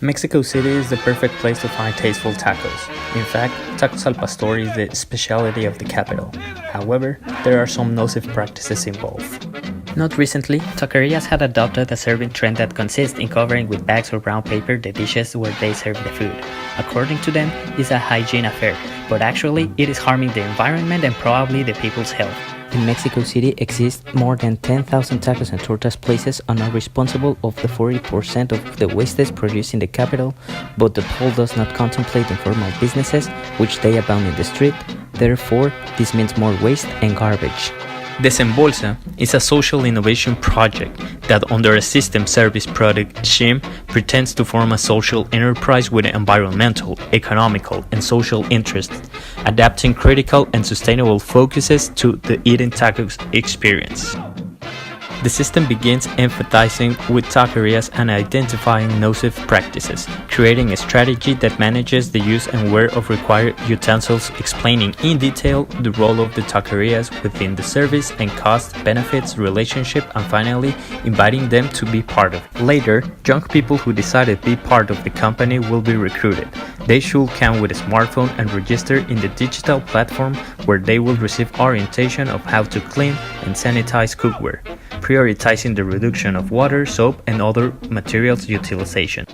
Mexico City is the perfect place to find tasteful tacos. In fact, tacos al pastor is the specialty of the capital. However, there are some nocive practices involved. Not recently, taquerias had adopted a serving trend that consists in covering with bags or brown paper the dishes where they serve the food. According to them, it's a hygiene affair, but actually it is harming the environment and probably the people's health. In Mexico City exist more than 10,000 tacos and tortas places and are responsible of the 40% of the wastage produced in the capital, but the toll does not contemplate informal businesses, which they abound in the street. Therefore, this means more waste and garbage. Desembolsa is a social innovation project that, under a system service product scheme, pretends to form a social enterprise with environmental, economical, and social interests, adapting critical and sustainable focuses to the eating tacos experience. The system begins empathizing with taquerias and identifying nocive practices, creating a strategy that manages the use and wear of required utensils, explaining in detail the role of the taquerias within the service and cost benefits relationship, and finally inviting them to be part of it. Later, young people who decided to be part of the company will be recruited. They should come with a smartphone and register in the digital platform where they will receive orientation of how to clean and sanitize cookware, prioritizing the reduction of water, soap, and other materials utilization.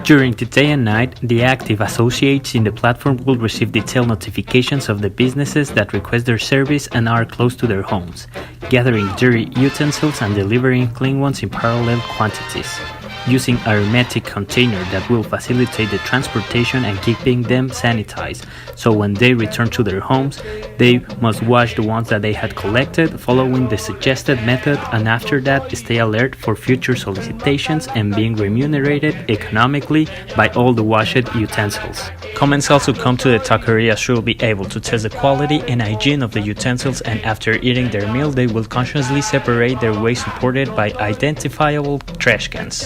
During the day and night, the active associates in the platform will receive detailed notifications of the businesses that request their service and are close to their homes, gathering dirty utensils and delivering clean ones in parallel quantities, using a hermetic container that will facilitate the transportation and keeping them sanitized, so when they return to their homes, they must wash the ones that they had collected, following the suggested method, and after that stay alert for future solicitations and being remunerated economically by all the washed utensils. Commensals who come to the taqueria should be able to test the quality and hygiene of the utensils, and after eating their meal they will consciously separate their waste supported by identifiable trash cans.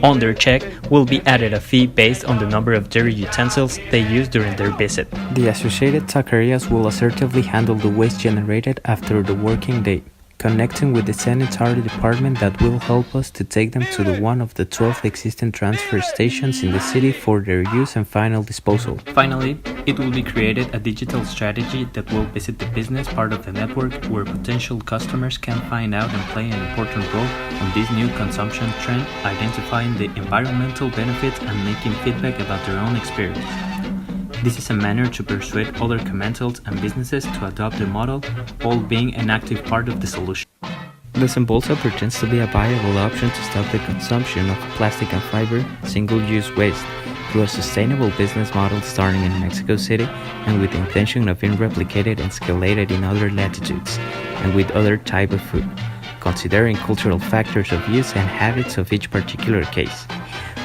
On their check will be added a fee based on the number of dirty utensils they use during their visit. The associated taquerias will assertively handle the waste generated after the working day, connecting with the sanitary department that will help us to take them to the one of the 12 existing transfer stations in the city for their use and final disposal. Finally, it will be created a digital strategy that will visit the business part of the network where potential customers can find out and play an important role on this new consumption trend, identifying the environmental benefits and making feedback about their own experience. This is a manner to persuade other commensals and businesses to adopt the model, all being an active part of the solution. Desembolsa pretends to be a viable option to stop the consumption of plastic and fiber single-use waste through a sustainable business model starting in Mexico City and with the intention of being replicated and scalated in other latitudes and with other type of food, considering cultural factors of use and habits of each particular case.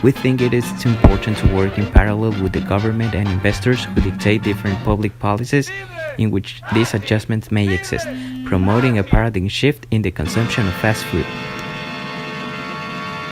We think it is too important to work in parallel with the government and investors who dictate different public policies in which these adjustments may exist, promoting a paradigm shift in the consumption of fast food.